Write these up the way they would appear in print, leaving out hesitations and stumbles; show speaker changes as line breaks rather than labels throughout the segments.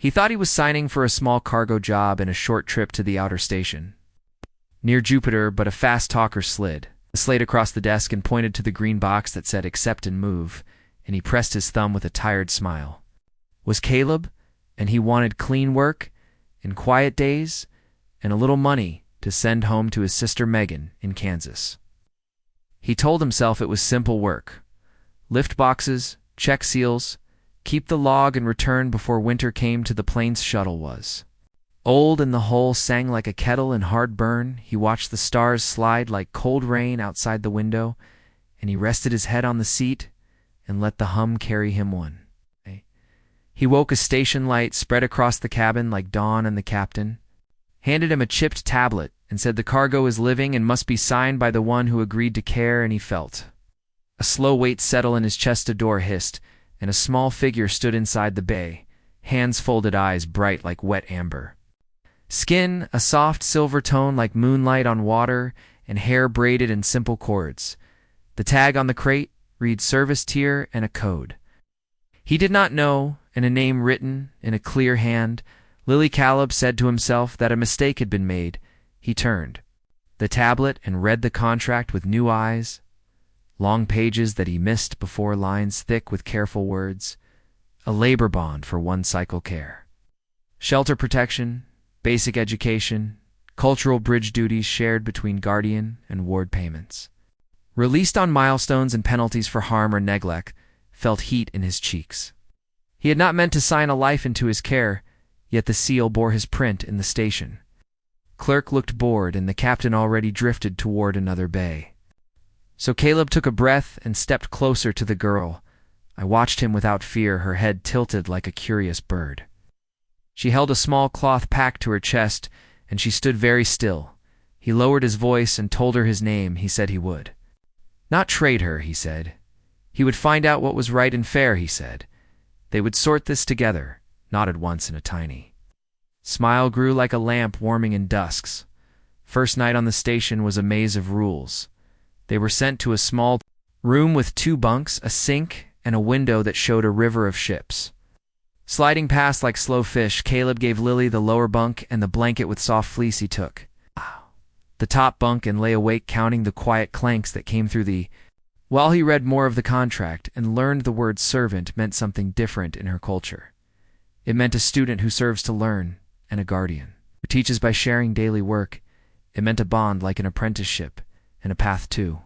He thought he was signing for a small cargo job and a short trip to the outer station near Jupiter, but a fast talker slid a slate across the desk and pointed to the green box that said accept and move, and he pressed his thumb with a tired smile. Was Caleb, and he wanted clean work and quiet days and a little money to send home to his sister Megan in Kansas. He told himself it was simple work. Lift boxes, check seals, keep the log and return before winter came to the plane's shuttle was. Old and the hole sang like a kettle in hard burn. He watched the stars slide like cold rain outside the window, and he rested his head on the seat and let the hum carry him one. He woke a station light spread across the cabin like dawn, and the captain handed him a chipped tablet and said the cargo is living and must be signed by the one who agreed to care, and he felt a slow weight settle in his chest. A door hissed, and a small figure stood inside the bay, hands folded, eyes bright like wet amber. Skin a soft silver tone like moonlight on water, and hair braided in simple cords. The tag on the crate read service tier and a code he did not know, and a name written in a clear hand. Lily Caleb said to himself that a mistake had been made. He turned the tablet and read the contract with new eyes, long pages that he missed before, lines thick with careful words. A labor bond for one cycle care, shelter protection, basic education, cultural bridge duties shared between guardian and ward payments. Released on milestones and penalties for harm or neglect, felt heat in his cheeks. He had not meant to sign a life into his care, yet the seal bore his print in the station. Clerk looked bored, and the captain already drifted toward another bay. So Caleb took a breath and stepped closer to the girl. I watched him without fear, her head tilted like a curious bird. She held a small cloth pack to her chest, and she stood very still. He lowered his voice and told her his name. He said he would not trade her, he said. He would find out what was right and fair, he said. They would sort this together, nodded once in a tiny smile grew like a lamp warming in dusks. First night on the station was a maze of rules. They were sent to a small room with 2 bunks, a sink, and a window that showed a river of ships sliding past like slow fish. Caleb gave Lily the lower bunk and the blanket with soft fleece. He took the top bunk and lay awake counting the quiet clanks that came through the while he read more of the contract and learned the word servant meant something different in her culture. It meant a student who serves to learn, and a guardian who teaches by sharing daily work. It meant a bond like an apprenticeship, and a path to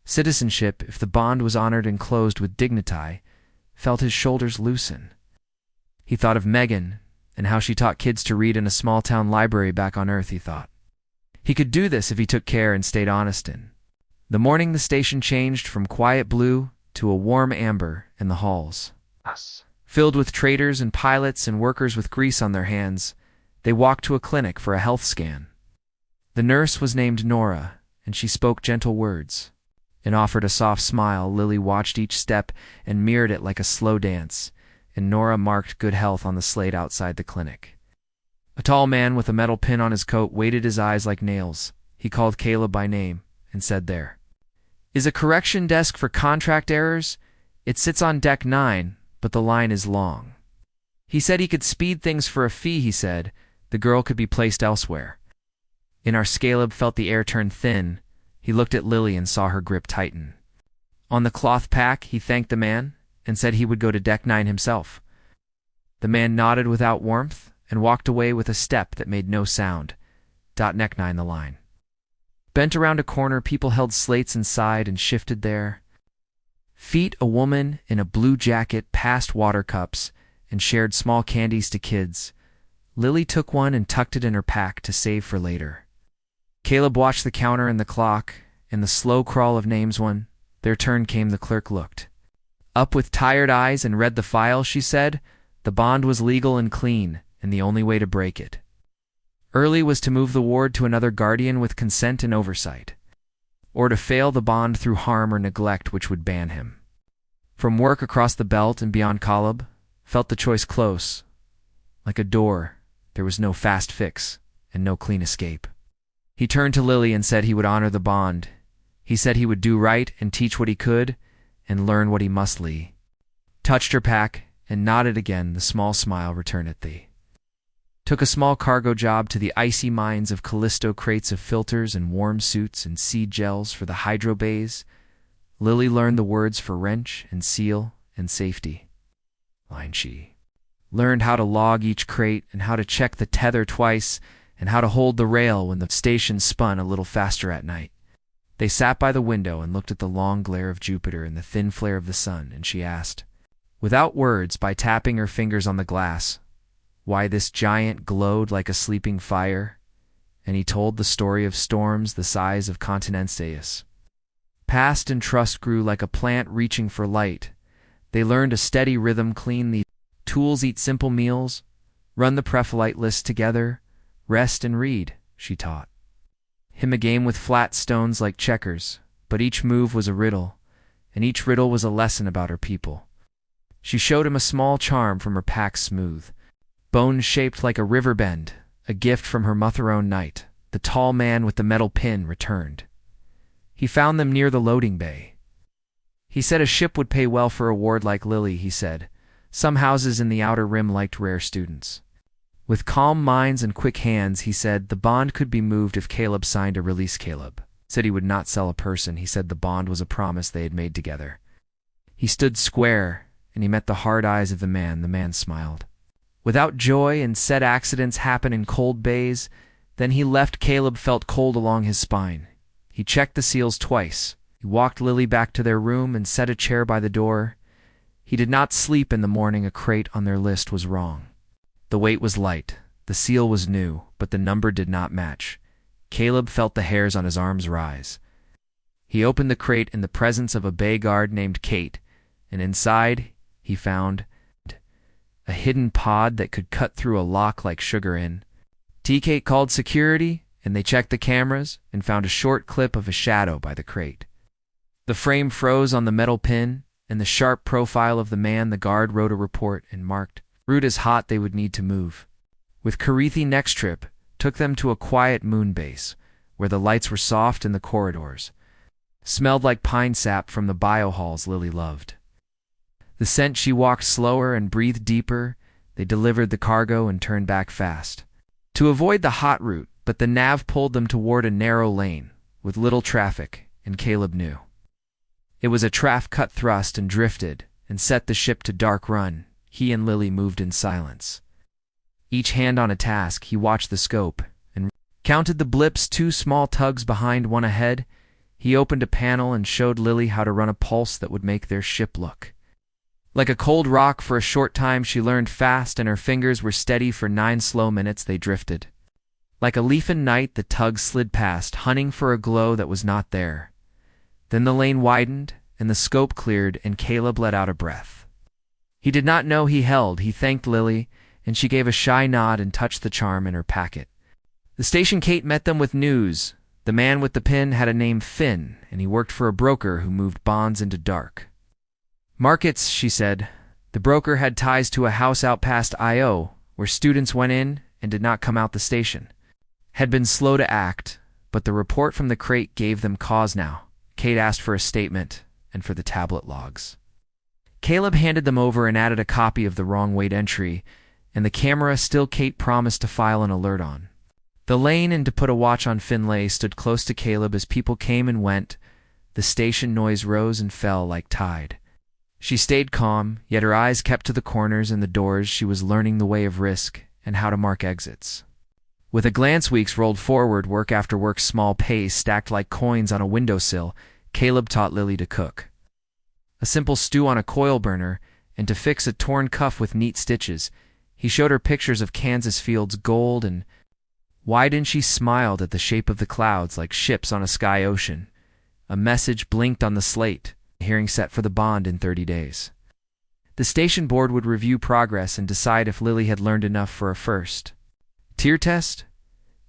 citizenship. If the bond was honored and closed with dignity, felt his shoulders loosen. He thought of Megan and how she taught kids to read in a small-town library back on Earth. He thought he could do this if he took care and stayed honest. In the morning, the station changed from quiet blue to a warm amber, and the halls filled with traders and pilots and workers with grease on their hands. They walked to a clinic for a health scan. The nurse was named Nora, and she spoke gentle words and offered a soft smile. Lily watched each step and mirrored it like a slow dance, and Nora marked good health on the slate outside the clinic. A tall man with a metal pin on his coat weighted his eyes like nails. He called Caleb by name and said, "There is a correction desk for contract errors. It sits on deck 9, but the line is long." He said he could speed things for a fee. He said the girl could be placed elsewhere. In our Caleb felt the air turn thin. He looked at Lily and saw her grip tighten on the cloth pack. He thanked the man and said he would go to deck 9 himself. The man nodded without warmth and walked away with a step that made no sound. Deck 9, the line bent around a corner. People held slates inside and shifted their feet. A woman in a blue jacket passed water cups and shared small candies to kids. Lily took one and tucked it in her pack to save for later. Caleb watched the counter and the clock and the slow crawl of names. When their turn came, the clerk looked up with tired eyes and read the file. She said the bond was legal and clean, and the only way to break it early was to move the ward to another guardian with consent and oversight, or to fail the bond through harm or neglect, which would ban him from work across the belt and beyond. Caleb felt the choice close, like a door. There was no fast fix and no clean escape. He turned to Lily and said he would honor the bond. He said he would do right and teach what he could and learn what he must. Lee touched her pack and nodded again. The small smile returned. They took a small cargo job to the icy mines of Callisto, crates of filters and warm suits and seed gels for the hydro bays. Lily learned the words for wrench and seal and safety. She learned how to log each crate and how to check the tether twice and how to hold the rail when the station spun a little faster at night. They sat by the window and looked at the long glare of Jupiter and the thin flare of the sun, and she asked, without words, by tapping her fingers on the glass, why this giant glowed like a sleeping fire, and he told the story of storms the size of continents. Past and trust grew like a plant reaching for light. They learned a steady rhythm, clean the tools, eat simple meals, run the prepholite list together, rest and read, she taught him a game with flat stones like checkers, but each move was a riddle, and each riddle was a lesson about her people. She showed him a small charm from her pack, smooth bones shaped like a river bend, a gift from her Motherone night. The tall man with the metal pin returned. He found them near the loading bay. He said a ship would pay well for a ward like Lily, he said. Some houses in the outer rim liked rare students. With calm minds and quick hands, he said, the bond could be moved if Caleb signed a release. Caleb said he would not sell a person. He said the bond was a promise they had made together. He stood square, and he met the hard eyes of the man. The man smiled. Without joy, and said accidents happen in cold bays. Then he left. Caleb felt cold along his spine. He checked the seals twice. He walked Lily back to their room and set a chair by the door. He did not sleep in the morning. A crate on their list was wrong. The weight was light, the seal was new, but the number did not match. Caleb felt the hairs on his arms rise. He opened the crate in the presence of a bay guard named Kate, and inside he found a hidden pod that could cut through a lock like sugar in. Kate called security, and they checked the cameras and found a short clip of a shadow by the crate. The frame froze on the metal pin, and the sharp profile of the man. The guard wrote a report and marked route as hot. They would need to move. With Karithi, next trip took them to a quiet moon base, where the lights were soft and the corridors smelled like pine sap from the biohalls Lily loved. The scent. She walked slower and breathed deeper. They delivered the cargo and turned back fast to avoid the hot route, but the nav pulled them toward a narrow lane with little traffic, and Caleb knew it was a cut thrust and drifted and set the ship to dark run. He and Lily moved in silence, each hand on a task. He watched the scope and counted the blips, 2 small tugs behind, 1 ahead. He opened a panel and showed Lily how to run a pulse that would make their ship look like a cold rock. For a short time she learned fast, and her fingers were steady. For 9 slow minutes they drifted. Like a leaf in night, the tug slid past, hunting for a glow that was not there. Then the lane widened, and the scope cleared, and Caleb let out a breath he did not know he held. He thanked Lily, and she gave a shy nod and touched the charm in her packet. The station. Kate met them with news. The man with the pin had a name, Finn, and he worked for a broker who moved bonds into dark markets, she said. The broker had ties to a house out past I.O., where students went in and did not come out. The station had been slow to act, but the report from the crate gave them cause now. Kate asked for a statement and for the tablet logs. Caleb handed them over and added a copy of the wrong weight entry, and the camera still. Kate promised to file an alert on the lane and to put a watch on Finlay stood close to Caleb as people came and went. The station noise rose and fell like tide. She stayed calm, yet her eyes kept to the corners and the doors. She was learning the way of risk and how to mark exits. With a glance, weeks rolled forward, work after work, small pays stacked like coins on a windowsill. Caleb taught Lily to cook a simple stew on a coil burner and to fix a torn cuff with neat stitches. He showed her pictures of Kansas fields, gold and wide, and she smiled at the shape of the clouds like ships on a sky ocean. A message blinked on the slate, a hearing set for the bond in 30 days. The station board would review progress and decide if Lily had learned enough for a first tier test.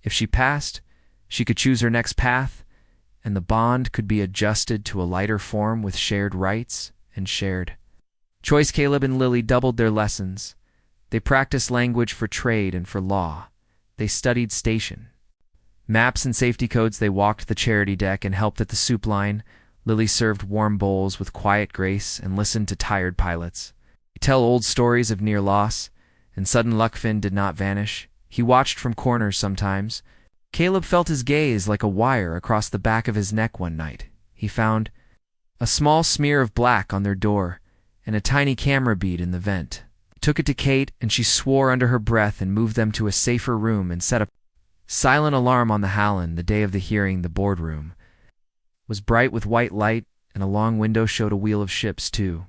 If she passed, she could choose her next path, and the bond could be adjusted to a lighter form with shared rights and shared choice. Caleb and Lily doubled their lessons. They practiced language for trade and for law. They studied station maps and safety codes. They walked the charity deck and helped at the soup line. Lily served warm bowls with quiet grace and listened to tired pilots. Tell old stories of near loss, and sudden Luckfin did not vanish. He watched from corners sometimes. Caleb felt his gaze like a wire across the back of his neck one night. He found a small smear of black on their door and a tiny camera bead in the vent. He took it to Kate, and she swore under her breath and moved them to a safer room and set a silent alarm on the Hallen. The day of the hearing, the boardroom was bright with white light, and a long window showed a wheel of ships, too.